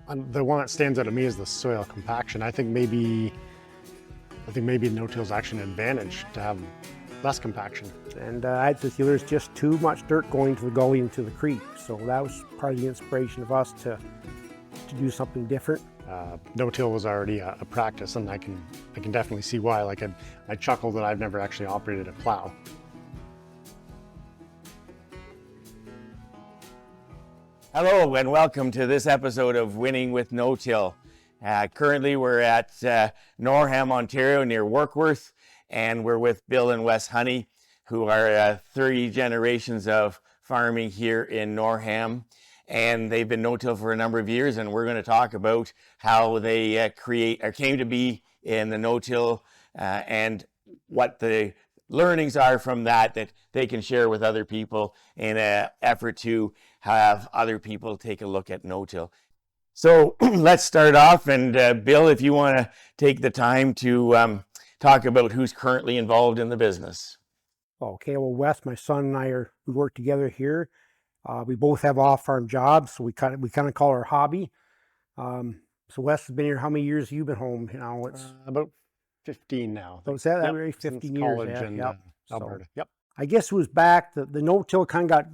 The one that stands out to me is the soil compaction. I think maybe no-till is actually an advantage to have less compaction. And I just feel there's just too much dirt going to the gully and to the creek. So that was part of the inspiration of us to do something different. No-till was already a practice, and I can definitely see why. Like I chuckle that I've never actually operated a plow. Hello and welcome to this episode of Winning with No-Till. Currently we're at Norham, Ontario near Warkworth, and we're with Bill and Wes Honey, who are 30 generations of farming here in Norham. And they've been no-till for a number of years, and we're going to talk about how they came to be in the no-till and what the learnings are from that they can share with other people in an effort to have other people take a look at no-till. So let's start off, and Bill, if you want to take the time to talk about who's currently involved in the business. Okay, well, Wes, my son and I we work together here. We both have off-farm jobs, so we kind of call our hobby. So Wes has been here. How many years have you been home now? It's About 15 now. So it's that Yep, very 15 since years. college Yeah, in yep. Alberta. So Yep. I guess it was back, the no-till kind of got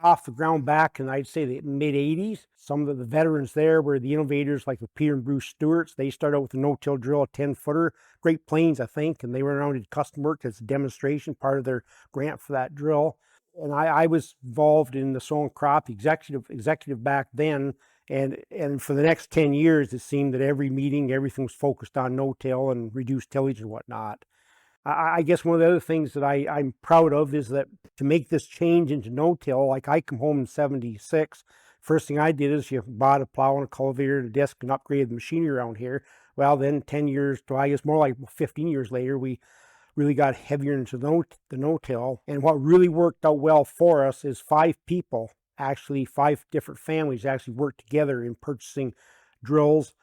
off the ground back in, I'd say, the mid-'80s. Some of the veterans there were the innovators, like the Peter and Bruce Stewarts. They started out with a no-till drill, a 10-footer, Great Plains, I think, and they went around and did custom work as a demonstration, part of their grant for that drill. And I was involved in the soil and crop, executive back then, and for the next 10 years, it seemed that every meeting, everything was focused on no-till and reduced tillage and whatnot. I guess one of the other things that I'm proud of is that to make this change into no-till, like I come home in 76, first thing I did is you bought a plow and a cultivator and a disc and upgraded the machinery around here. Well, then 10 years, to I guess more like 15 years later, we really got heavier into the no-till. And what really worked out well for us is 5 people, actually 5 different families actually worked together in purchasing drills,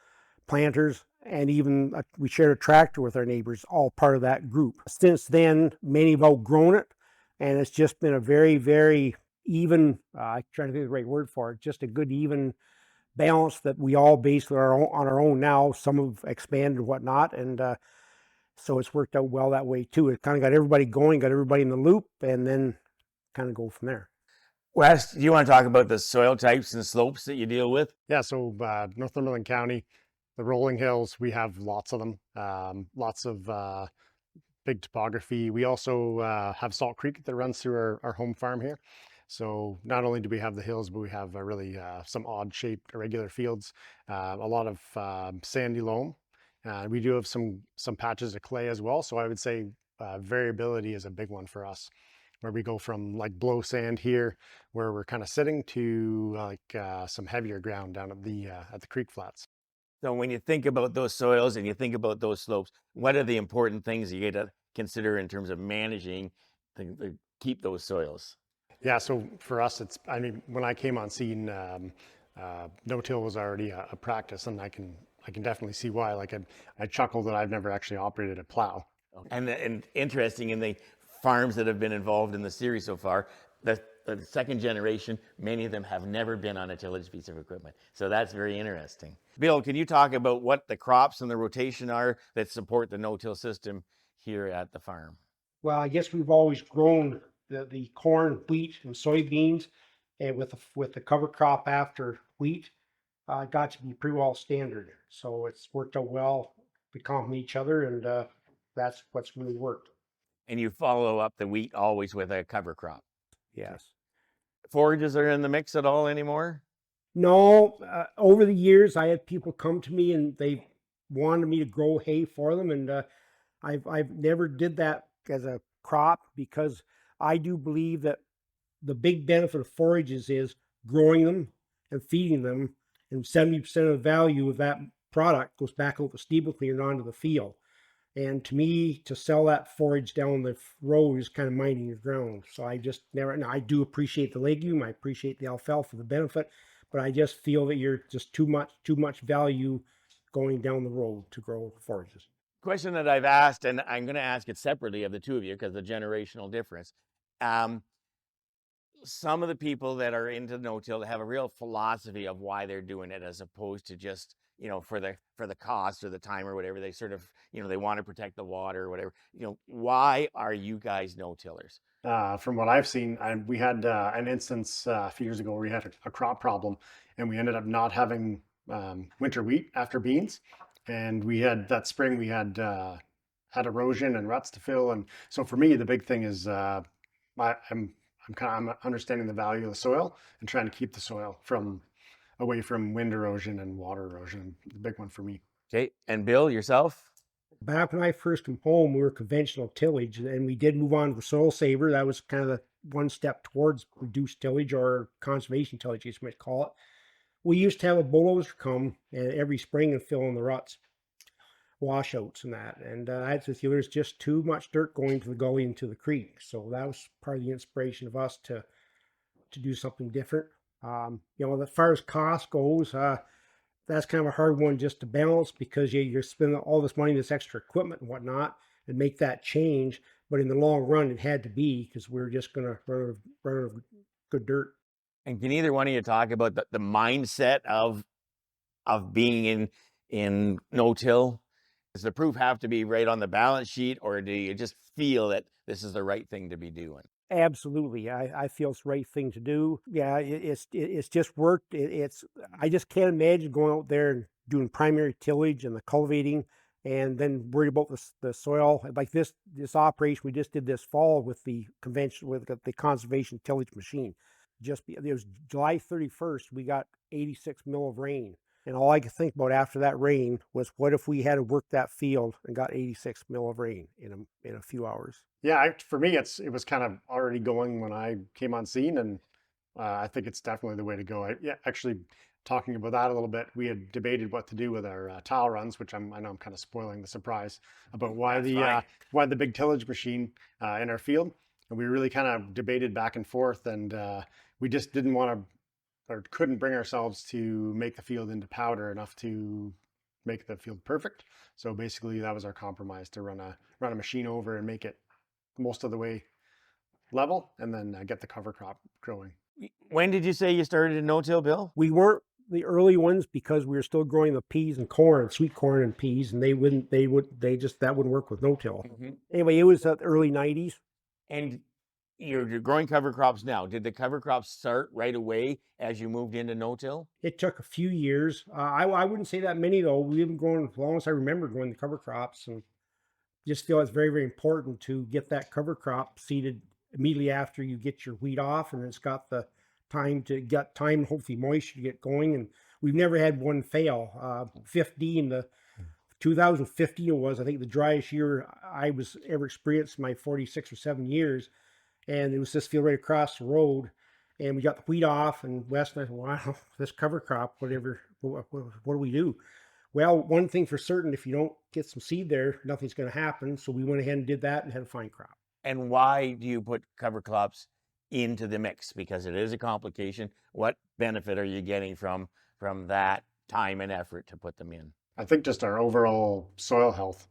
planters, and even we shared a tractor with our neighbors, all part of that group. Since then, many have outgrown it, and it's just been a very, very even, I'm trying to think of the right word for it, just a good even balance that we all basically are on our own now. Some have expanded and whatnot, and so it's worked out well that way too. It kind of got everybody going, got everybody in the loop, and then kind of go from there. Wes, do you want to talk about the soil types and slopes that you deal with? Yeah, so Northumberland County, the rolling hills, we have lots of them, lots of big topography. We also have Salt Creek that runs through our home farm here. So not only do we have the hills, but we have really some odd shaped irregular fields, a lot of sandy loam. We do have some patches of clay as well. So I would say variability is a big one for us, where we go from like blow sand here, where we're kind of sitting, to like some heavier ground down at the creek flats. So when you think about those soils and you think about those slopes, what are the important things you get to consider in terms of managing to keep those soils? Yeah, so for us, when I came on scene, no-till was already a practice, and I can definitely see why. Like I chuckle that I've never actually operated a plow. And interesting, in the farms that have been involved in the series so far, the second generation, many of them have never been on a tillage piece of equipment. So that's very interesting. Bill, can you talk about what the crops and the rotation are that support the no-till system here at the farm? Well, I guess we've always grown the corn, wheat, and soybeans, and with the cover crop after wheat, got to be pretty well standard. So it's worked out well. We complement each other, and that's what's really worked. And you follow up the wheat always with a cover crop. Yes. Forages are in the mix at all anymore? No, over the years, I had people come to me and they wanted me to grow hay for them, and I've never did that as a crop, because I do believe that the big benefit of forages is growing them and feeding them, and 70% of the value of that product goes back out the steeple cleaner onto the field. And to me, to sell that forage down the road is kind of minding your ground. So I just never, now I do appreciate the legume, I appreciate the alfalfa, the benefit, but I just feel that you're just too much value going down the road to grow forages. Question that I've asked, and I'm going to ask it separately of the two of you because of the generational difference. some of the people that are into no-till have a real philosophy of why they're doing it, as opposed to just, for the cost or the time or whatever. They sort of, they want to protect the water or whatever. Why are you guys no-tillers? From what I've seen, we had an instance a few years ago where we had a crop problem, and we ended up not having winter wheat after beans. And we had that spring we had erosion and ruts to fill. And so for me, the big thing is I'm understanding the value of the soil and trying to keep the soil away from wind erosion and water erosion. The big one for me. Okay, and Bill, yourself? Back when I first came home, we were conventional tillage, and we did move on to the soil saver. That was kind of the one step towards reduced tillage or conservation tillage, as you might call it. We used to have a bulldozer come every spring and fill in the ruts, washouts and that. And there's just too much dirt going to the gully and to the creek. So that was part of the inspiration of us to do something different. As far as cost goes, that's kind of a hard one just to balance, because you're spending all this money, this extra equipment and whatnot, and make that change. But in the long run, it had to be, because we were just going to run out of good dirt. And can either one of you talk about the mindset of being in no-till? Does the proof have to be right on the balance sheet, or do you just feel that this is the right thing to be doing? Absolutely. I feel it's the right thing to do. Yeah, it's just worked. I just can't imagine going out there and doing primary tillage and the cultivating and then worried about the soil. Like this operation we just did this fall with the conservation tillage machine. It was July 31st, we got 86 mil of rain. And all I could think about after that rain was, what if we had to work that field and got 86 mil of rain in a few hours? Yeah, for me, it was kind of already going when I came on scene, and I think it's definitely the way to go. Actually, talking about that a little bit, we had debated what to do with our towel runs, which I know I'm kind of spoiling the surprise about why the big tillage machine in our field, and we really kind of debated back and forth, and we just didn't want to or couldn't bring ourselves to make the field into powder enough to make the field perfect. So basically, that was our compromise, to run a machine over and make it most of the way level, and then get the cover crop growing. When did you say you started in no-till, Bill? We weren't the early ones, because we were still growing the peas and corn, sweet corn and peas, and that wouldn't work with no-till. Mm-hmm. Anyway, it was the early 90s. And you're growing cover crops now. Did the cover crops start right away as you moved into no-till? It took a few years. I wouldn't say that many, though. We've been growing as long as I remember growing the cover crops, and just feel it's very, very important to get that cover crop seeded immediately after you get your wheat off, and it's got the time, hopefully moisture to get going. And we've never had one fail. 2015 it was, I think, the driest year I was ever experienced in my 46 or 7 years. And it was this field right across the road, and we got the wheat off, and Wes and I said, wow, this cover crop, what do we do? Well, one thing for certain, if you don't get some seed there, nothing's going to happen. So we went ahead and did that and had a fine crop. And why do you put cover crops into the mix? Because it is a complication. What benefit are you getting from that time and effort to put them in? I think just our overall soil health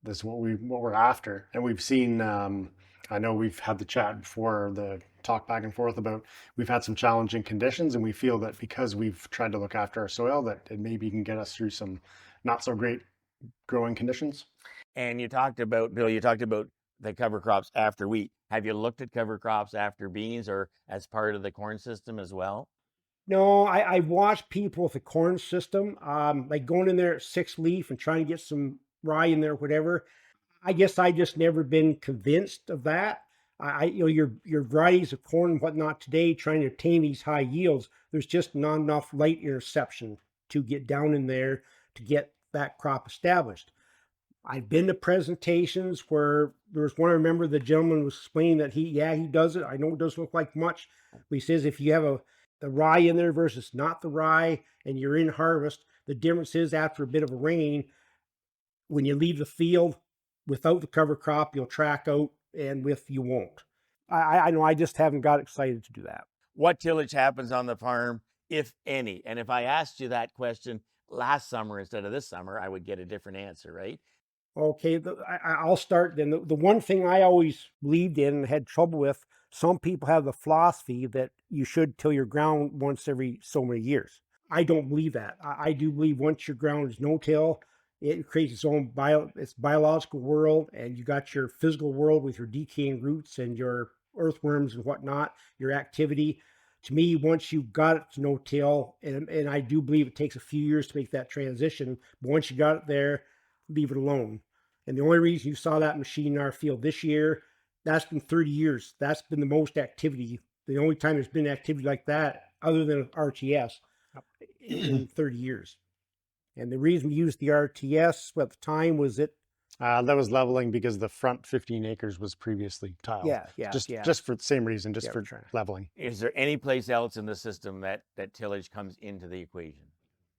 is what we're after, and we've seen. I know we've had the chat before, the talk back and forth about we've had some challenging conditions, and we feel that because we've tried to look after our soil, that it maybe can get us through some not so great growing conditions. And Bill, you talked about the cover crops after wheat. Have you looked at cover crops after beans or as part of the corn system as well? No, I watched people with the corn system, like going in there at 6-leaf and trying to get some rye in there, whatever. I guess I just never been convinced of that. Your varieties of corn and whatnot today, trying to obtain these high yields, there's just not enough light interception to get down in there to get that crop established. I've been to presentations where there was one, I remember the gentleman was explaining that he does it. I know it doesn't look like much, but he says if you have the rye in there versus not the rye, and you're in harvest, the difference is after a bit of a rain, when you leave the field, without the cover crop, you'll track out, and with you won't. I know I just haven't got excited to do that. What tillage happens on the farm, if any? And if I asked you that question last summer instead of this summer, I would get a different answer, right? Okay, I'll start then. The one thing I always believed in and had trouble with, some people have the philosophy that you should till your ground once every so many years. I don't believe that. I do believe once your ground is no-till, it creates its own its biological world, and you got your physical world with your decaying roots and your earthworms and whatnot, your activity. To me, once you've got it to no-till, and I do believe it takes a few years to make that transition, but once you got it there, leave it alone. And the only reason you saw that machine in our field this year, that's been 30 years. That's been the most activity. The only time there's been activity like that, other than RTS, in 30 years. And the reason we used the RTS at the time was That was leveling because the front 15 acres was previously tiled. Just for the same reason, just for leveling. Is there any place else in the system that tillage comes into the equation?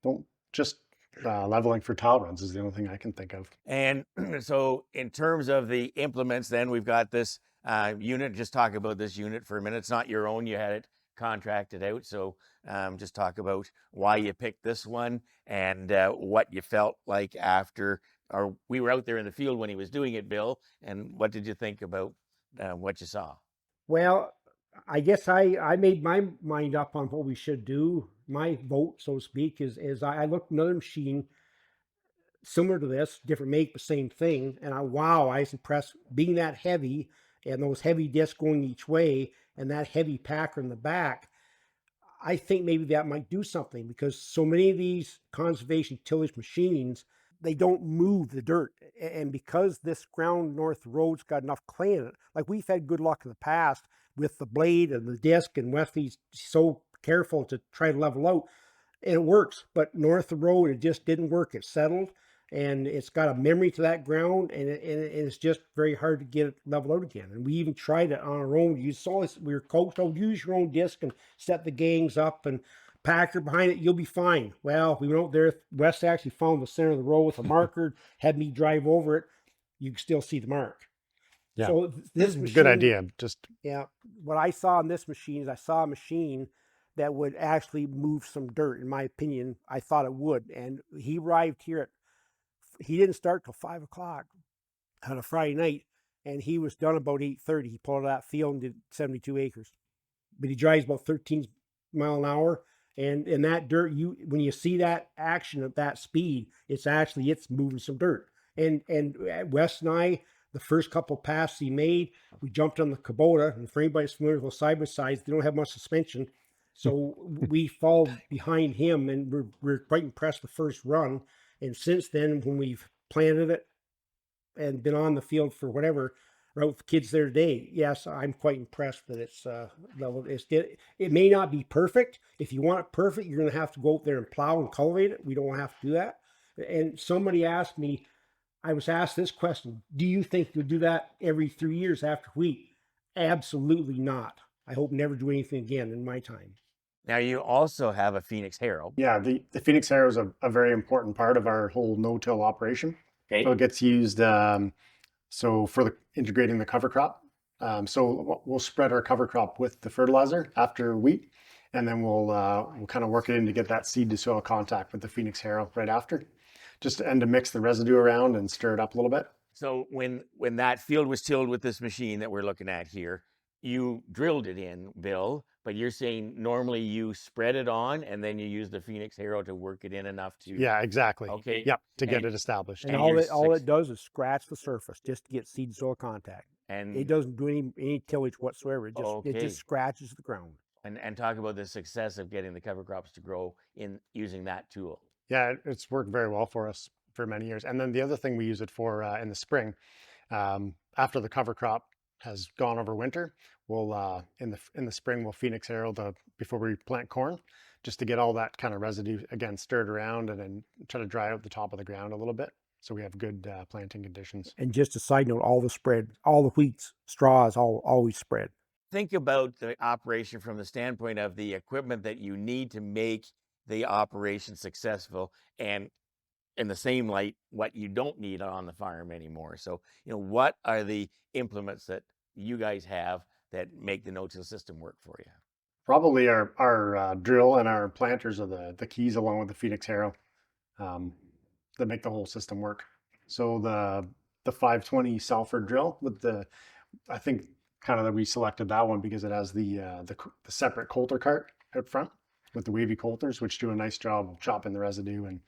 Don't just leveling for tile runs is the only thing I can think of. And so in terms of the implements, then we've got this unit. Just talk about this unit for a minute. It's not your own. You had it contracted out. So just talk about why you picked this one and what you felt like after, or we were out there in the field when he was doing it, Bill, and what did you think about what you saw? well, I guess I made my mind up on what we should do. My vote, so to speak, is I looked at another machine similar to this, different make, but same thing. And I was impressed being that heavy and those heavy discs going each way and that heavy packer in the back. I think maybe that might do something because so many of these conservation tillage machines, they don't move the dirt. And because this ground north road's got enough clay in it, like we've had good luck in the past with the blade and the disc, and Wesley's so careful to try to level out, and it works. But north of the road, it just didn't work. It settled, and it's got a memory to that ground, and it's just very hard to get it leveled out again. And we even tried it on our own. You saw this, we were coached, oh, use your own disc and set the gangs up and packer behind it, you'll be fine. Well, we went out there, Wes actually found the center of the road with a marker, had me drive over it. You can still see the mark. Yeah. So this machine, good idea. Just what I saw in this machine is I saw a machine that would actually move some dirt. In my opinion, I thought it would. And he arrived here he didn't start till 5 o'clock on a Friday night, and he was done about 8:30. He pulled out of that field and did 72 acres. But he drives about 13 mile an hour. And that dirt, when you see that action at that speed, it's moving some dirt. And Wes and I, the first couple passes he made, we jumped on the Kubota. And for anybody familiar with those side by sides, they don't have much suspension. So we followed behind him, and we're quite impressed the first run. And since then, when we've planted it and been on the field for whatever, right with the kids there today, yes, I'm quite impressed that it's leveled. It may not be perfect. If you want it perfect, you're going to have to go out there and plow and cultivate it. We don't have to do that. And somebody asked me, I was asked this question, do you think you'll do that every 3 years after wheat? Absolutely not. I hope never do anything again in my time. Now you also have a Phoenix harrow. Yeah, the Phoenix harrow is a very important part of our whole no-till operation. Okay. So it gets used so for integrating the cover crop. So we'll spread our cover crop with the fertilizer after wheat, and then we'll kind of work it in to get that seed to soil contact with the Phoenix harrow right after, just to mix the residue around and stir it up a little bit. So when that field was tilled with this machine that we're looking at here, you drilled it in, Bill, but you're saying normally you spread it on and then you use the Phoenix harrow to work it in enough to... Yeah, exactly. Okay. Yep, to get it established. And all it does is scratch the surface just to get seed soil contact. And it doesn't do any tillage whatsoever. It just scratches the ground. And talk about the success of getting the cover crops to grow in using that tool. Yeah, it's worked very well for us for many years. And then the other thing we use it for in the spring, after the cover crop has gone over winter, we'll in the spring we'll Phoenix harrow before we plant corn, just to get all that kind of residue again stirred around, and then try to dry out the top of the ground a little bit so we have good planting conditions. And just a side note, all the wheat straws always spread. Think about the operation from the standpoint of the equipment that you need to make the operation successful, and in the same light, what you don't need on the farm anymore. So, what are the implements that you guys have that make the no-till system work for you? Probably our drill and our planters are the keys, along with the Phoenix harrow, that make the whole system work. So the 520 Salford drill with I think kind of that we selected that one because it has the separate coulter cart out front with the wavy coulters, which do a nice job chopping the residue and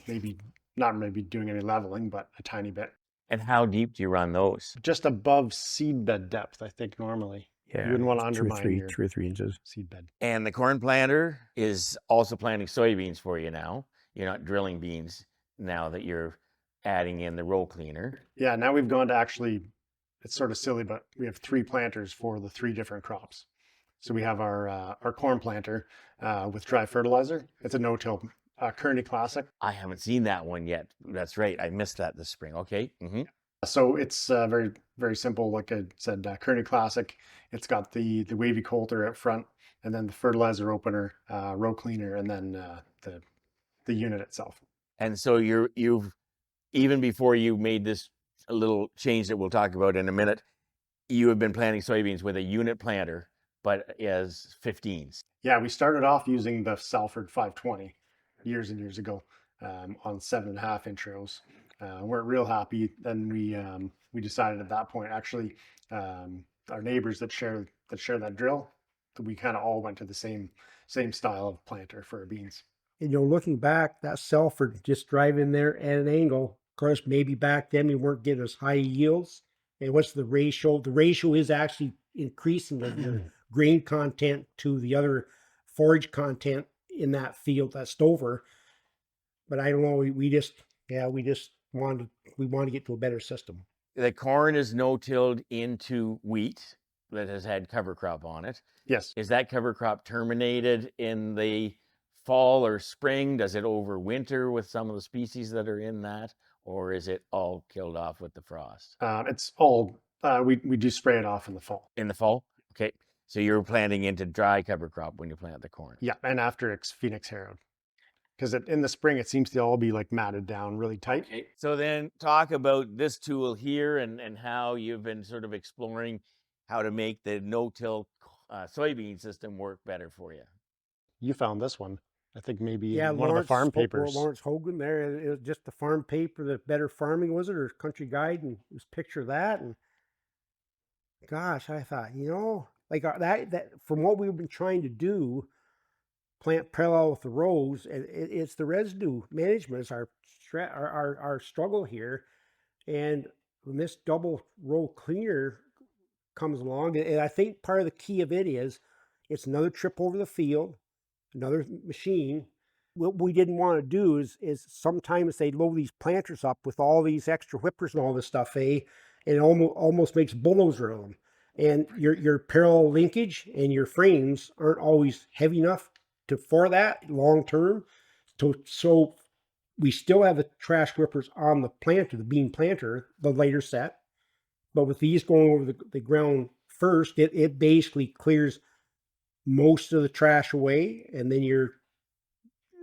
maybe not maybe doing any leveling, but a tiny bit. And how deep do you run those? Just above seed bed depth, I think normally. Yeah, You wouldn't want to it's 2 or undermine 3, your 2 or 3 inches. seed bed. And the corn planter is also planting soybeans for you now. You're not drilling beans now that you're adding in the row cleaner. Yeah, now we've gone to actually, it's sort of silly, but we have 3 planters for the 3 different crops. So we have our corn planter with dry fertilizer. It's a no-till Kearney Classic. I haven't seen that one yet. That's right. I missed that this spring. Okay. Mm-hmm. So it's very, very simple. Like I said, Kearney Classic. It's got the wavy coulter out front, and then the fertilizer opener, row cleaner, and then the unit itself. And so you've even before you made this little change that we'll talk about in a minute, you have been planting soybeans with a unit planter, but as 15s. Yeah, we started off using the Salford 520 years and years ago on 7.5-inch rows. Weren't real happy. Then we decided at that point, actually, our neighbors that share that drill, we kind of all went to the same style of planter for our beans. And looking back, that Salford just drive in there at an angle. Of course, maybe back then we weren't getting as high yields. And what's the ratio? The ratio is actually increasing of your grain content to the other forage content in that field, that stover. But I don't know. We just wanted to get to a better system. The corn is no-tilled into wheat that has had cover crop on it. Yes. Is that cover crop terminated in the fall or spring? Does it overwinter with some of the species that are in that? Or is it all killed off with the frost? It's all, we do spray it off in the fall. In the fall? Okay. So you're planting into dry cover crop when you plant the corn. Yeah, and after it's Phoenix harrowed. Because in the spring, it seems to all be like matted down really tight. Okay. So then talk about this tool here and how you've been sort of exploring how to make the no-till soybean system work better for you. You found this one. I think maybe one Lawrence, of the farm papers. Lawrence Hogan there. It was just the farm paper, the Better Farming, was it, or Country Guide, and it was picture of that. And gosh, I thought, like that from what we've been trying to do, plant parallel with the rows, it's the residue management is our struggle here. And when this double row cleaner comes along, and I think part of the key of it is it's another trip over the field, another machine. What we didn't want to do is sometimes they load these planters up with all these extra whippers and all this stuff, and it almost makes bulldozer of them. And your parallel linkage and your frames aren't always heavy enough for that long term. So we still have the trash whippers on the planter, the bean planter, the later set. But with these going over the ground first, it basically clears most of the trash away, and then you're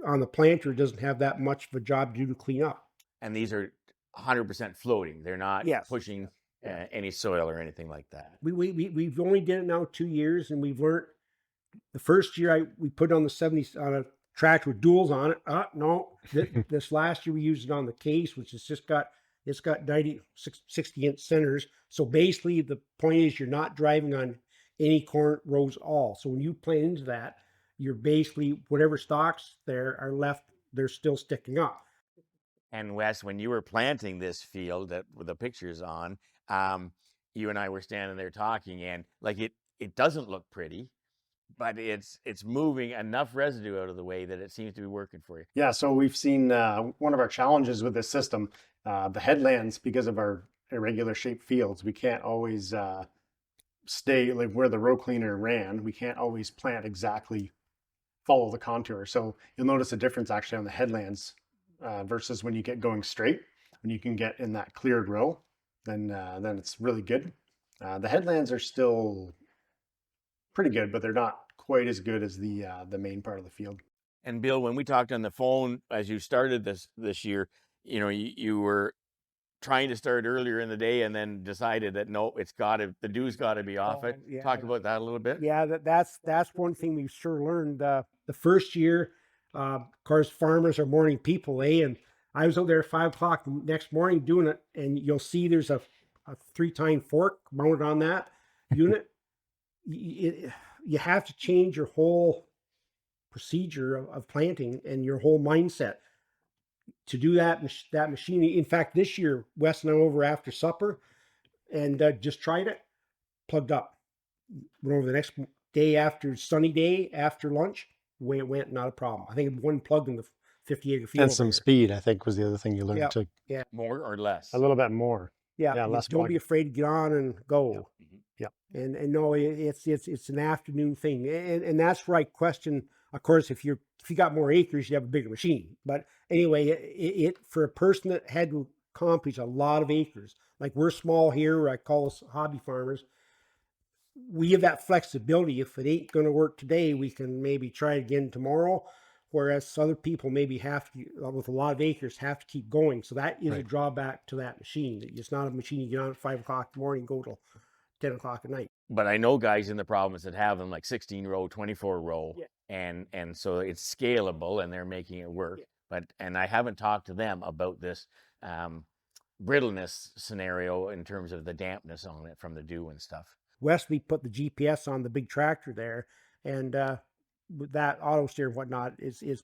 on the planter, doesn't have that much of a job to do to clean up. And these are 100% floating. They're not pushing any soil or anything like that. We've only did it now 2 years, and we've learned. The first year we put on the 70s on a tractor with duals on it. No, this last year we used it on the case, which has just got 60-inch centers. So basically the point is you're not driving on any corn rows at all. So when you plant into that, you're basically, whatever stalks there are left, they're still sticking up. And Wes, when you were planting this field that with the pictures on, you and I were standing there talking, and like it doesn't look pretty, but it's moving enough residue out of the way that it seems to be working for you. Yeah, so we've seen one of our challenges with this system, the headlands, because of our irregular shaped fields, we can't always stay like where the row cleaner ran. We can't always plant exactly, follow the contour. So you'll notice a difference actually on the headlands versus when you get going straight. When you can get in that cleared row, then it's really good. The headlands are still pretty good, but they're not quite as good as the main part of the field. And Bill, when we talked on the phone as you started this year, you were trying to start earlier in the day and then decided that no, the dew's got to be off it. Yeah. Talk about that a little bit. Yeah, that's one thing we've sure learned. The first year, of course, farmers are morning people, and I was out there at 5 o'clock the next morning doing it, and you'll see there's a 3-tine fork mounted on that unit. You have to change your whole procedure of planting and your whole mindset to do that machine. In fact, this year, Wes and I were over after supper and just tried it, plugged up. Went over the next day after sunny day after lunch, away it went, not a problem. I think one plug in the 50-acre field. And some speed, I think, was the other thing you learned to Yeah. More or less? a little bit more. Yeah, Yeah, less don't be plug. afraid to get on and go. Yeah. And no, it's an afternoon thing, and that's where I question. Of course, if you got more acres, you have a bigger machine. But anyway, it for a person that had to accomplish a lot of acres, like we're small here, I call us hobby farmers. We have that flexibility. If it ain't going to work today, we can maybe try it again tomorrow. Whereas other people maybe have to, with a lot of acres, have to keep going. So that is a drawback to that machine. It's not a machine you get on at 5 o'clock in the morning, go till 10 o'clock at night. But I know guys in the province that have them like 16 row, 24 row, and so it's scalable and they're making it work. And I haven't talked to them about this brittleness scenario in terms of the dampness on it from the dew and stuff. Wesley put the GPS on the big tractor there, and with that auto steer and whatnot is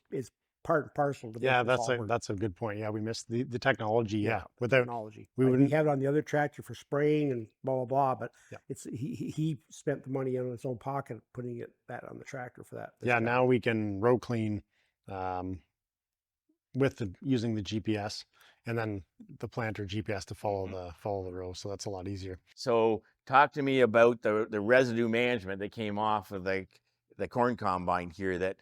part and parcel to Yeah, make this all work. that's a good point. Yeah, we missed the technology. Yeah, without technology. we We wouldn't. have it on the other tractor for spraying and blah blah blah. But it's he spent the money in his own pocket putting that on the tractor for that. Yeah, now we can row clean with using the GPS, and then the planter GPS to follow the row. So that's a lot easier. So talk to me about the residue management that came off of the corn combine here that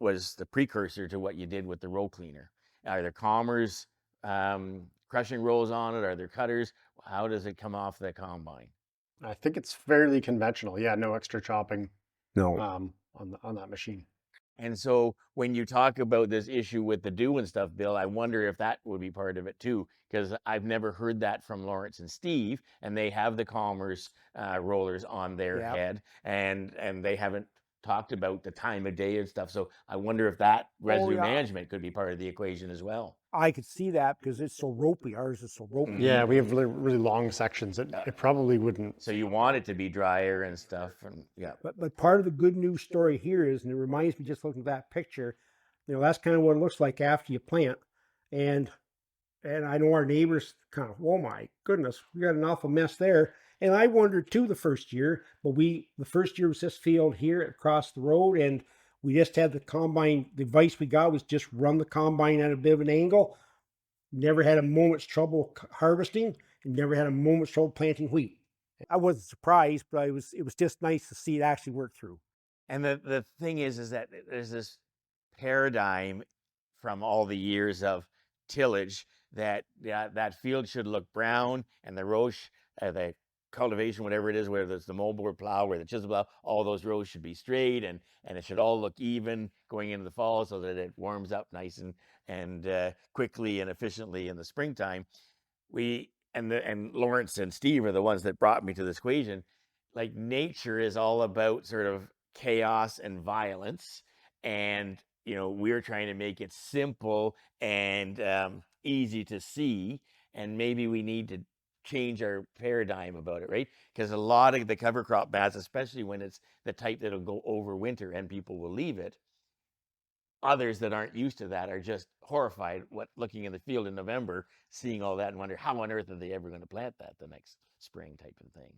was the precursor to what you did with the row cleaner. Are there comers, crushing rolls on it? Are there cutters? How does it come off the combine? I think it's fairly conventional. Yeah, no extra chopping. No. On that machine. And so when you talk about this issue with the dew and stuff, Bill, I wonder if that would be part of it too, because I've never heard that from Lawrence and Steve, and they have the Commerce rollers on their head, and they haven't talked about the time of day and stuff. So I wonder if that residue management could be part of the equation as well. I could see that because it's so ropey. Ours is so ropey. Yeah, we have really long sections. It probably wouldn't. So you want it to be drier and stuff, and But part of the good news story here is, and it reminds me just looking at that picture, that's kind of what it looks like after you plant. And I know our neighbors kind of, oh my goodness, we got an awful mess there. And I wondered too the first year, but the first year was this field here across the road, and we just had the combine. The advice we got was just run the combine at a bit of an angle. Never had a moment's trouble harvesting, and never had a moment's trouble planting wheat. I wasn't surprised, but it was just nice to see it actually work through. And the thing is that there's this paradigm from all the years of tillage that that field should look brown, and the row, the cultivation, whatever it is, whether it's the moldboard plow or the chisel plow, all those rows should be straight, and it should all look even going into the fall so that it warms up nice and quickly and efficiently in the springtime. And Lawrence and Steve are the ones that brought me to this equation. Like, nature is all about sort of chaos and violence, and we're trying to make it simple and easy to see, and maybe we need to change our paradigm about it, right? Because a lot of the cover crop mats, especially when it's the type that'll go over winter and people will leave it, others that aren't used to that are just horrified looking in the field in November, seeing all that and wonder how on earth are they ever going to plant that the next spring type of thing.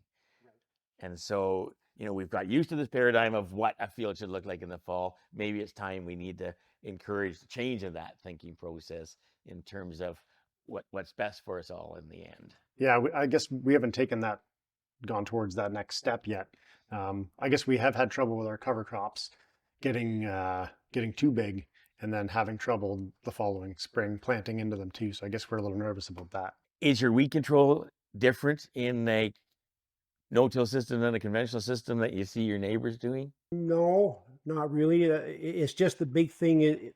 Right. And so, we've got used to this paradigm of what a field should look like in the fall. Maybe it's time we need to encourage the change of that thinking process in terms of what's best for us all in the end. Yeah, I guess we haven't gone towards that next step yet. I guess we have had trouble with our cover crops getting too big, and then having trouble the following spring planting into them too. So I guess we're a little nervous about that. Is your weed control different in a no-till system than a conventional system that you see your neighbors doing? No, not really. It's just the big thing.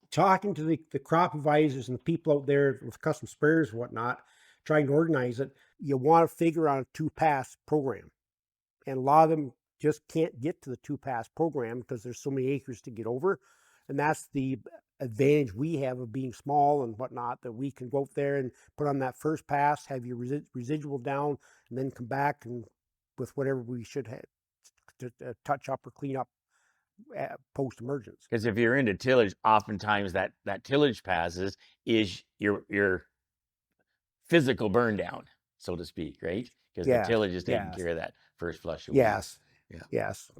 Talking to the crop advisors and the people out there with custom sprayers and whatnot, trying to organize it, you want to figure out a 2-pass program. And a lot of them just can't get to the 2-pass program because there's so many acres to get over. And that's the advantage we have of being small and whatnot, that we can go up there and put on that first pass, have your residual down, and then come back and with whatever we should have to touch up or clean up post emergence. Because if you're into tillage, oftentimes that tillage passes is your physical burn down, so to speak, right? Because the tillage is taking care of that first flush of weeds. Yes. Yeah. Yes.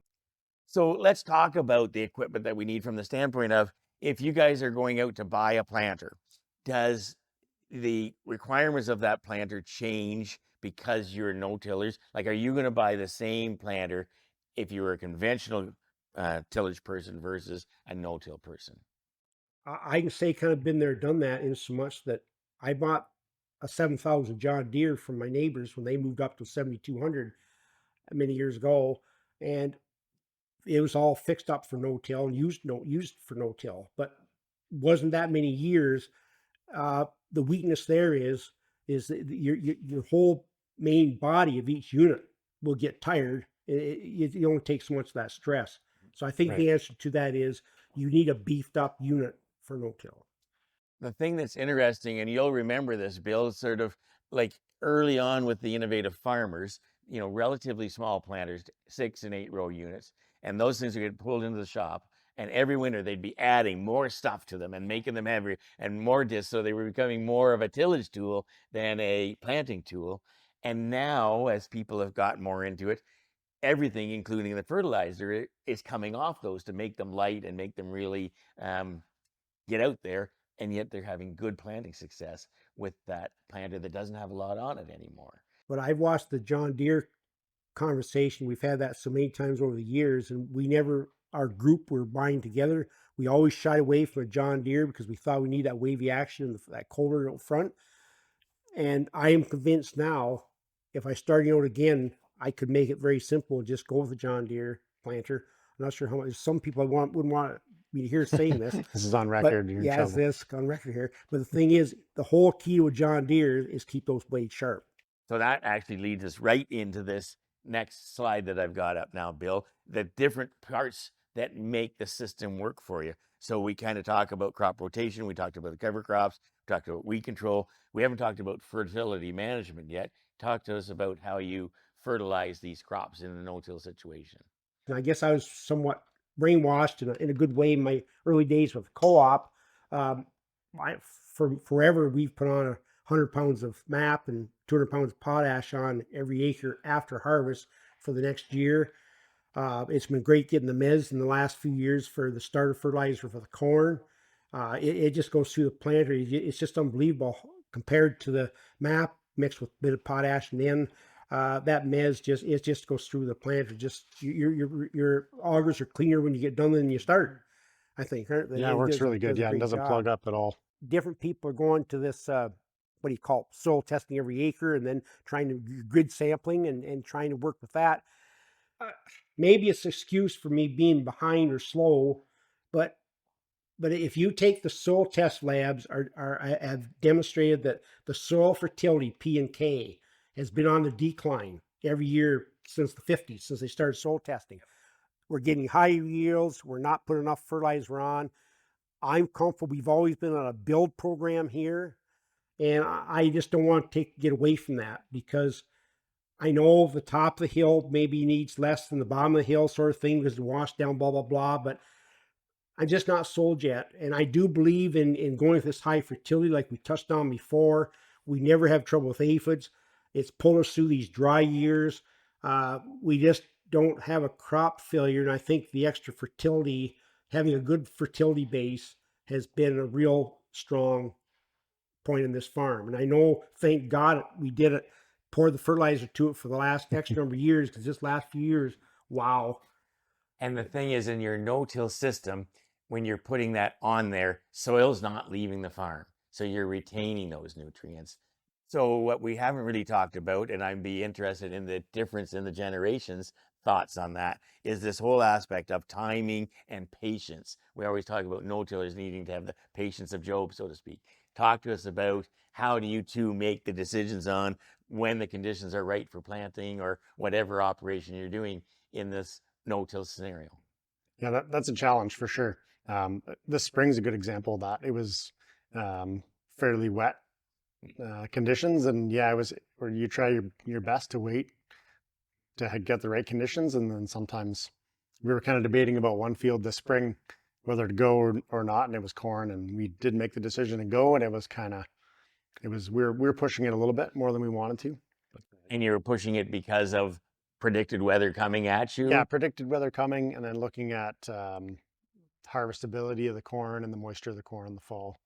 So let's talk about the equipment that we need from the standpoint of, if you guys are going out to buy a planter, does the requirements of that planter change because you're no-tillers? Like, are you going to buy the same planter if you were a conventional tillage person versus a no-till person? I can say kind of been there, done that, in so much that I bought a 7,000 John Deere from my neighbors when they moved up to 7,200 many years ago, and it was all fixed up for no-till and used for no-till, but wasn't that many years. The weakness there is that your whole main body of each unit will get tired. It only takes so much of that stress. So I think the answer to that is you need a beefed up unit for no-till. The thing that's interesting, and you'll remember this, Bill, sort of like early on with the innovative farmers, relatively small planters, 6 and 8 row units, and those things would get pulled into the shop. And every winter they'd be adding more stuff to them and making them heavier and more discs. So they were becoming more of a tillage tool than a planting tool. And now, as people have got more into it, everything, including the fertilizer, is coming off those to make them light and make them really get out there. And yet they're having good planting success with that planter that doesn't have a lot on it anymore. But I've watched the John Deere conversation. We've had that so many times over the years, and our group were buying together. We always shied away from a John Deere because we thought we need that wavy action and that colder out front. And I am convinced now, if I started out again, I could make it very simple and just go with the John Deere planter. I'm not sure how much some people wouldn't want me to hear saying this. This is on record. But, yeah, it's this on record here. But the thing is, the whole key to a John Deere is keep those blades sharp. So that actually leads us right into this next slide that I've got up now, Bill, the different parts that make the system work for you. So we kind of talk about crop rotation. We talked about the cover crops. We talked about weed control. We haven't talked about fertility management yet. Talk to us about how you fertilize these crops in a no-till situation. And I guess I was somewhat brainwashed in a good way in my early days with co-op. For forever, we've put on 100 pounds of MAP and 200 pounds of potash on every acre after harvest for the next year. It's been great getting the mez in the last few years for the starter fertilizer for the corn. It just goes through the planter. It's just unbelievable compared to the MAP mixed with a bit of potash, and then that mez just goes through the planter. Just your augers are cleaner when you get done than you start, I think. Yeah, it works really good. Yeah, it doesn't plug up at all. Different people are going to this what do you call it, soil testing every acre, and then trying to grid sampling and trying to work with that. Maybe it's an excuse for me being behind or slow, but if you take the soil test labs have demonstrated that the soil fertility P and K has been on the decline every year since the 50s, since they started soil testing. We're getting high yields. We're not putting enough fertilizer on. I'm comfortable. We've always been on a build program here, and I just don't want to get away from that, because I know the top of the hill maybe needs less than the bottom of the hill, sort of thing, because it's washed down, blah, blah, blah. But I'm just not sold yet. And I do believe in going with this high fertility, like we touched on before. We never have trouble with aphids. It's pulled us through these dry years. We just don't have a crop failure. And I think the extra fertility, having a good fertility base, has been a real strong point in this farm. And I know, thank God, we did it, pour the fertilizer to it for the last X number of years, because this last few years, wow. And the thing is, in your no-till system, when you're putting that on there, soil's not leaving the farm. So you're retaining those nutrients. So what we haven't really talked about, and I'd be interested in the difference in the generations, thoughts on that, is this whole aspect of timing and patience. We always talk about no-tillers needing to have the patience of Job, so to speak. Talk to us about how do you two make the decisions on when the conditions are right for planting or whatever operation you're doing in this no-till scenario. Yeah, that's a challenge for sure. This spring's a good example of that. It was fairly wet conditions, and yeah, it was where you try your best to wait to get the right conditions, and then sometimes we were kind of debating about one field this spring whether to go or not, and it was corn, and we did make the decision to go, and it was we were pushing it a little bit more than we wanted to. And you were pushing it because of predicted weather coming at you? Yeah, predicted weather coming, and then looking at harvestability of the corn and the moisture of the corn in the fall.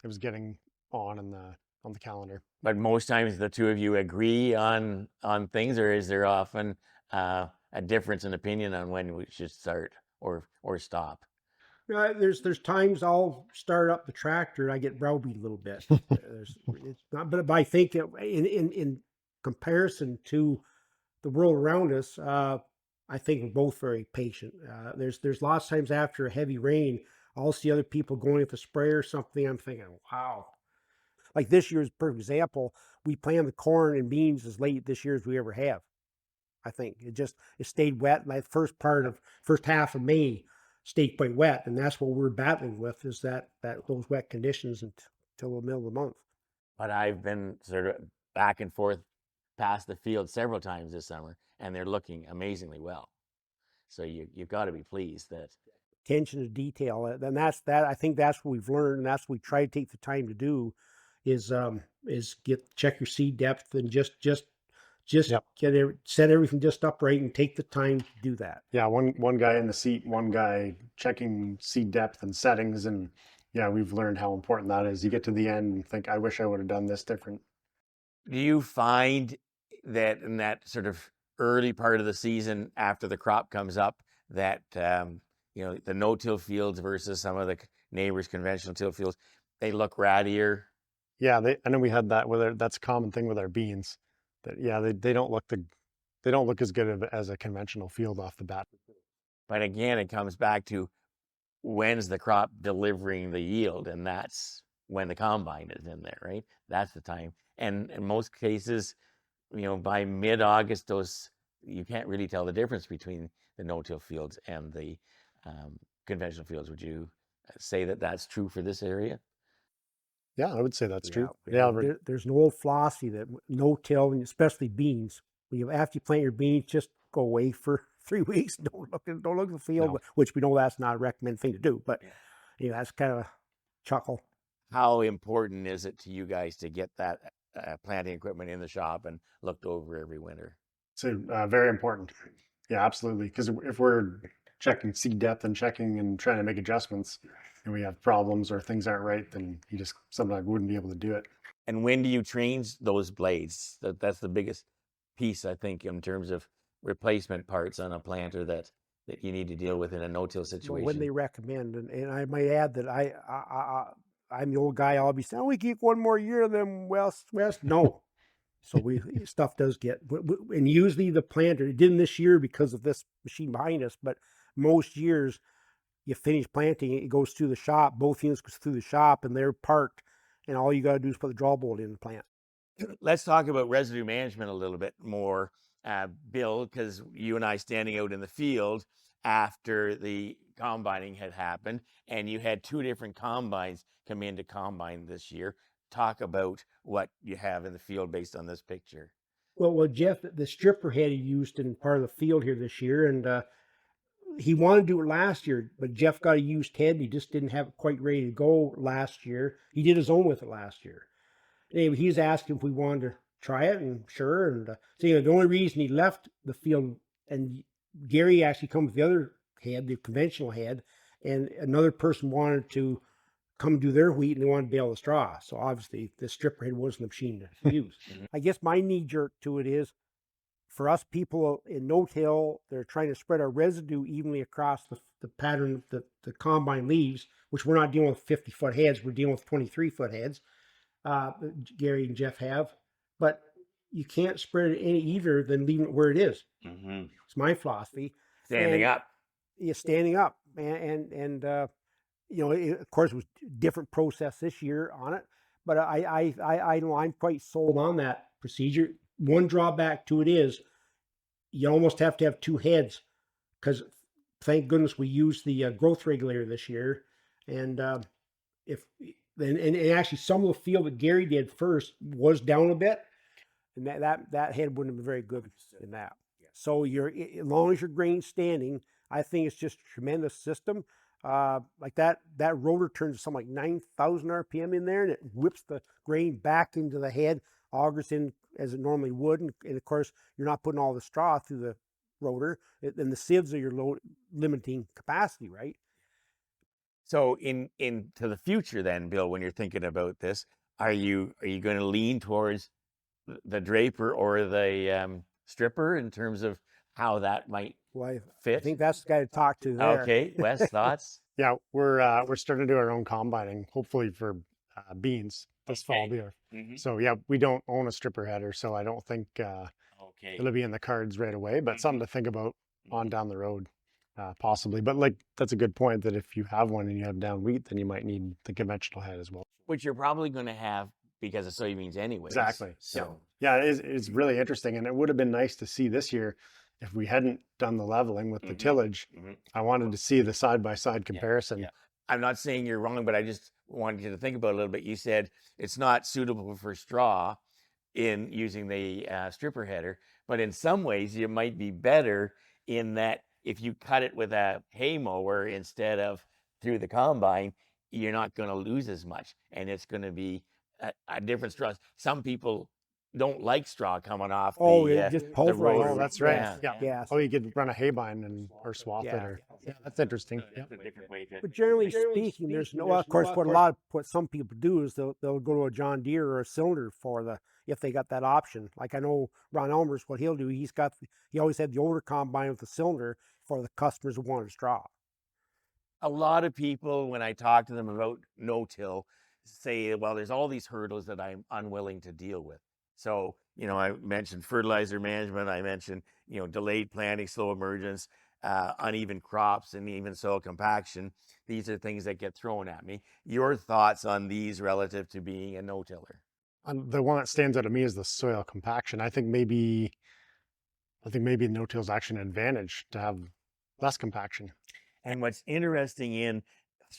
It was getting on the calendar. But most times the two of you agree on things, or is there often a difference in opinion on when we should start or stop? There's times I'll start up the tractor and I get browbeat a little bit. It's not, but I think in comparison to the world around us, I think we're both very patient. There's lots of times after a heavy rain, I'll see other people going with a sprayer or something. I'm thinking, wow. Like this year's perfect example, we planted the corn and beans as late this year as we ever have. I think it stayed wet. My first half of May stayed quite wet, and that's what we're battling with, is that those wet conditions until the middle of the month. But I've been sort of back and forth past the field several times this summer, and they're looking amazingly well. So you've got to be pleased that attention to detail, and I think that's what we've learned, and that's what we try to take the time to do, is check your seed depth and just yep. Set everything just upright and take the time to do that. Yeah, one guy in the seat, one guy checking seed depth and settings, and yeah, we've learned how important that is. You get to the end and think, I wish I would have done this different. Do you find that in that sort of early part of the season after the crop comes up that the no-till fields versus some of the neighbors' conventional till fields, they look rattier? Yeah, I know we had that that's a common thing with our beans. That they don't look as good as a conventional field off the bat. But again, it comes back to when's the crop delivering the yield, and that's when the combine is in there, right? That's the time. And in most cases, by mid-August, you can't really tell the difference between the no-till fields and the conventional fields. Would you say that that's true for this area? Yeah, I would say that's true. Yeah, there's an old philosophy that no-till, and especially beans, after you plant your beans, just go away for 3 weeks. Don't look at the field, no. Which we know that's not a recommended thing to do. But that's kind of a chuckle. How important is it to you guys to get that planting equipment in the shop and looked over every winter? So very important. Yeah, absolutely. Because if we're checking seed depth and checking and trying to make adjustments, and we have problems or things aren't right, then you just sometimes wouldn't be able to do it. And when do you change those blades? That's the biggest piece, I think, in terms of replacement parts on a planter that you need to deal with in a no-till situation. Well, when they recommend, and I might add that I'm the old guy. I'll be saying, we keep one more year, then West. No. So stuff does get, and usually the planter, it didn't this year because of this machine behind us, but most years, you finish planting, it goes through the shop, both units goes through the shop, and they're parked, and all you got to do is put the draw bolt in the plant. Let's talk about residue management a little bit more, Bill, because you and I standing out in the field after the combining had happened, and you had 2 different combines come into combine this year. Talk about what you have in the field based on this picture. Well, Jeff, the stripper head he used in part of the field here this year, and he wanted to do it last year, but Jeff got a used head. He just didn't have it quite ready to go last year. He did his own with it last year. Anyway, he was asking if we wanted to try it, and sure. And so the only reason he left the field, and Gary actually come with the other head, the conventional head, and another person wanted to come do their wheat, and they wanted to bale the straw. So obviously, the stripper head wasn't the machine to use. I guess my knee jerk to it is, for us people in no-till, they're trying to spread our residue evenly across the pattern that the combine leaves, which we're not dealing with 50-foot heads, we're dealing with 23-foot heads. Gary and Jeff have, but you can't spread it any either than leaving it where it is. Mm-hmm. It's my philosophy. Standing up. Yeah, standing up, and of course, it was a different process this year on it, but I know I'm quite sold on that procedure. One drawback to it is you almost have to have 2 heads, because thank goodness we used the growth regulator this year. And and actually some of the field that Gary did first was down a bit, and that head wouldn't have been very good in that. So as long as your grain's standing, I think it's just a tremendous system. Like that rotor turns to something like 9,000 RPM in there, and it whips the grain back into the head, augers in as it normally would, and of course you're not putting all the straw through the rotor, and the sieves are your limiting capacity, right? So into the future then, Bill, when you're thinking about this, are you going to lean towards the draper or the stripper in terms of how that might fit? I think that's the guy to talk to there. Okay, Wes, thoughts? Yeah, we're starting to do our own combining, hopefully for beans this fall here. So yeah, we don't own a stripper header, so I don't think it'll be in the cards right away, but something to think about on down the road, possibly. But like, that's a good point, that if you have one and you have down wheat, then you might need the conventional head as well. Which you're probably going to have because of soybeans anyway. Exactly. So yeah, it's really interesting, and it would have been nice to see this year if we hadn't done the leveling with the tillage. I wanted to see the side-by-side comparison. Yeah. I'm not saying you're wrong, but I just wanted you to think about it a little bit. You said it's not suitable for straw in using the stripper header, but in some ways you might be better in that if you cut it with a hay mower instead of through the combine, you're not going to lose as much, and it's going to be a different straw. Some people don't like straw coming off. It just the pulverizes. rotor. Oh, that's right. Yeah. Yeah. Oh, you could run a haybine or swath it, or that's interesting. That's a different way to. But generally speaking, there's no. Of course, what some people do is they'll go to a John Deere or a cylinder if they got that option. Like I know Ron Elmer's, what he'll do, he always had the older combine with the cylinder for the customers who wanted straw. A lot of people, when I talk to them about no-till, say, well, there's all these hurdles that I'm unwilling to deal with. So, I mentioned fertilizer management, I mentioned, delayed planting, slow emergence, uneven crops, and even soil compaction. These are things that get thrown at me. Your thoughts on these relative to being a no-tiller? The one that stands out to me is the soil compaction. I think maybe no-till is actually an advantage to have less compaction. And what's interesting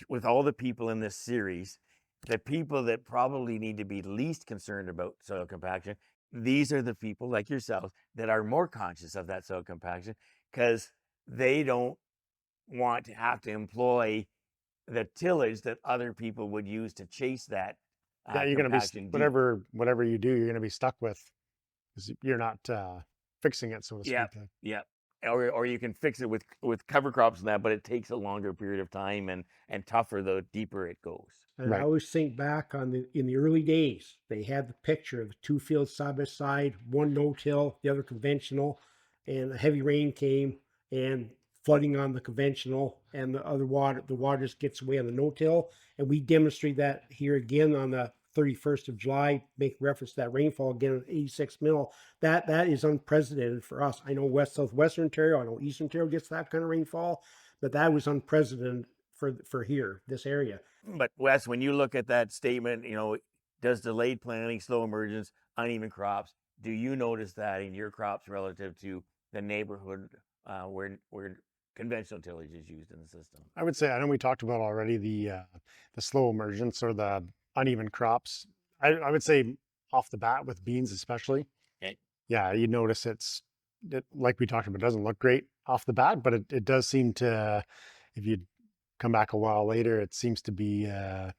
with all the people in this series, the people that probably need to be least concerned about soil compaction, these are the people like yourselves that are more conscious of that soil compaction, because they don't want to have to employ the tillage that other people would use to chase that. You're going to be whatever you do, you're going to be stuck with, because you're not fixing it, so to speak. Yeah. Or you can fix it with cover crops and that, but it takes a longer period of time and tougher the deeper it goes. And I always think back in the early days, they had the picture of the two fields side by side, one no-till, the other conventional, and a heavy rain came and flooding on the conventional, and the water just gets away on the no-till. And we demonstrate that here again on the 31st of July, make reference to that rainfall again at 86 mil. That is unprecedented for us. I know southwestern Ontario, I know eastern Ontario gets that kind of rainfall, but that was unprecedented for here, this area. But Wes, when you look at that statement, does delayed planting, slow emergence, uneven crops, do you notice that in your crops relative to the neighborhood where conventional tillage is used in the system? I would say, I know we talked about already the slow emergence or the uneven crops. I would say off the bat with beans especially. Okay. Yeah, you notice it, like we talked about, it doesn't look great off the bat, but it does seem to, if you come back a while later, it seems to be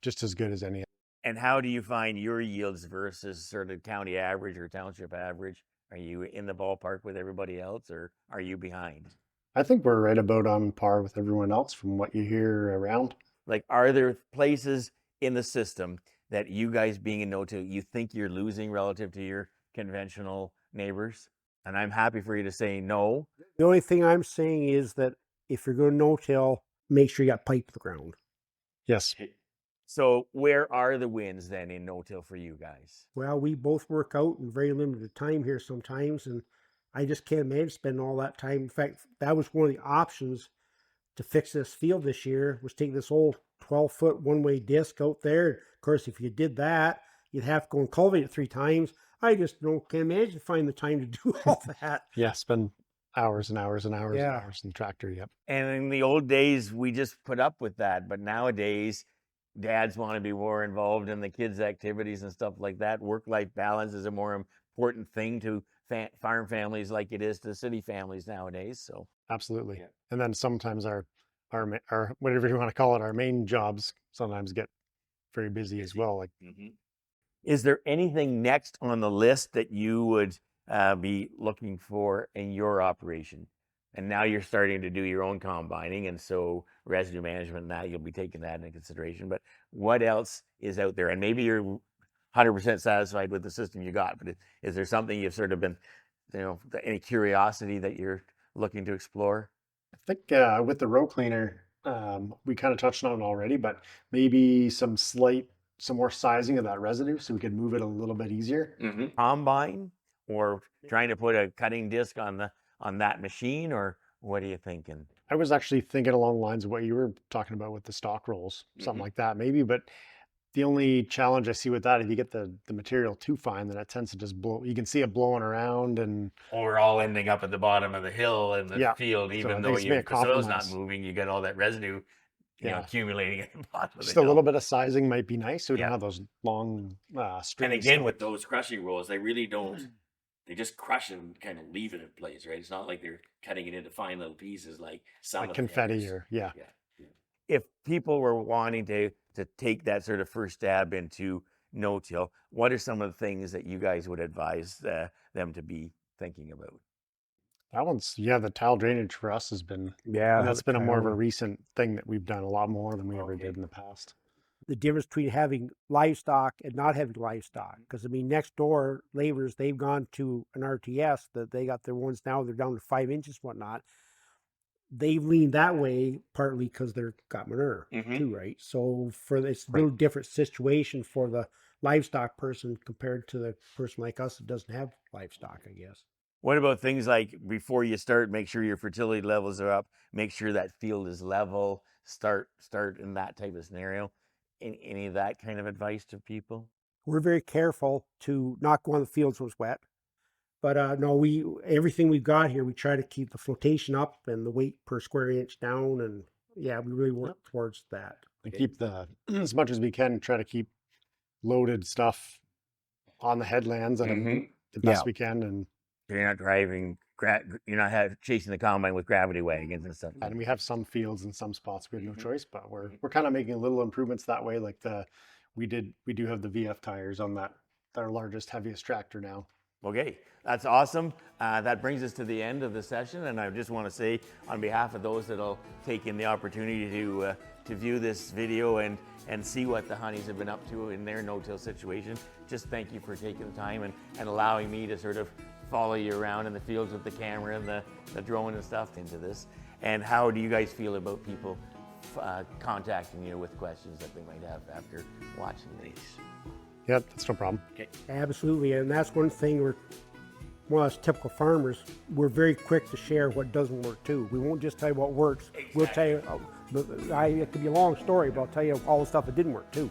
just as good as any. And how do you find your yields versus sort of county average or township average? Are you in the ballpark with everybody else, or are you behind? I think we're right about on par with everyone else from what you hear around. Like, are there places in the system that you guys being a no-till, you think you're losing relative to your conventional neighbors? And I'm happy for you to say no. The only thing I'm saying is that if you're going no-till, make sure you got pipe to the ground. Yes. So where are the wins then in no-till for you guys? Well, we both work out in very limited time here sometimes, and I just can't imagine spending all that time. In fact, that was one of the options to fix this field this year, was take this old 12-foot one-way disc out there. Of course, if you did that, you'd have to go and cultivate it 3 times. I just can't imagine finding the time to do all that. Yeah, spend hours and hours and hours Yeah. and hours in the tractor. Yep. And in the old days, we just put up with that. But nowadays, dads want to be more involved in the kids' activities and stuff like that. Work-life balance is a more important thing to farm families like it is to city families nowadays. So Absolutely. Yeah. And then sometimes our whatever you want to call it, our main jobs sometimes get very busy as well. Like is there anything next on the list that you would be looking for in your operation? And now you're starting to do your own combining, and so residue management and that, you'll be taking that into consideration. But what else is out there? And maybe you're 100% satisfied with the system you got, but is there something you've sort of been, any curiosity that you're looking to explore? I think with the row cleaner, we kind of touched on it already, but maybe some more sizing of that residue so we could move it a little bit easier. Combine, or trying to put a cutting disc on that machine, or what are you thinking? I was actually thinking along the lines of what you were talking about with the stock rolls, something like that maybe. But the only challenge I see with that, if you get the material too fine, then it tends to just blow. You can see it blowing around, and Or all ending up at the bottom of the hill in the Yeah. field, So I even think though it's been a the soil's not compromise. moving, you get all that residue, Yeah. accumulating at the bottom of just the a hill. little bit of sizing might be nice, so we Yeah. don't have those long And strings. again, with those crushing rolls, they really don't. They just crush and kind of leave it in place, right? It's not like they're cutting it into fine little pieces like some like of the confetti others. or yeah. If people were wanting to take that sort of first stab into no-till, what are some of the things that you guys would advise them to be thinking about? That one's the tile drainage for us has been and that's been a more of a recent thing that we've done a lot more than we ever did in the past. The difference between having livestock and not having livestock. Because I mean, next door neighbors, they've gone to an RTS that they got their ones now. They're down to 5 inches, whatnot. They've leaned that way partly because they're got manure too, right? So for this little different situation for the livestock person compared to the person like us that doesn't have livestock, I guess. What about things like before you start, make sure your fertility levels are up, make sure that field is level, start in that type of scenario? Any of that kind of advice to people? We're very careful to not go on the fields when it's wet. But no, everything we've got here, we try to keep the flotation up and the weight per square inch down. And yeah, we really work towards that. And keep as much as we can, try to keep loaded stuff on the headlands and the best we can. And you're not driving, you're not chasing the combine with gravity wagons and stuff. And we have some fields in some spots we have no choice, but we're kind of making little improvements that way. Like we do have the VF tires on that, our largest, heaviest tractor now. Okay, that's awesome. That brings us to the end of the session, and I just want to say, on behalf of those that'll take in the opportunity to view this video and see what the Honeys have been up to in their no-till situation, just thank you for taking the time and allowing me to sort of follow you around in the fields with the camera and the drone and stuff into this. And how do you guys feel about people contacting you with questions that they might have after watching these? Yeah, that's no problem. Okay. Absolutely. And that's one thing we're, one of us typical farmers, we're very quick to share what doesn't work too. We won't just tell you what works. Exactly. We'll tell you, it could be a long story, but I'll tell you all the stuff that didn't work too.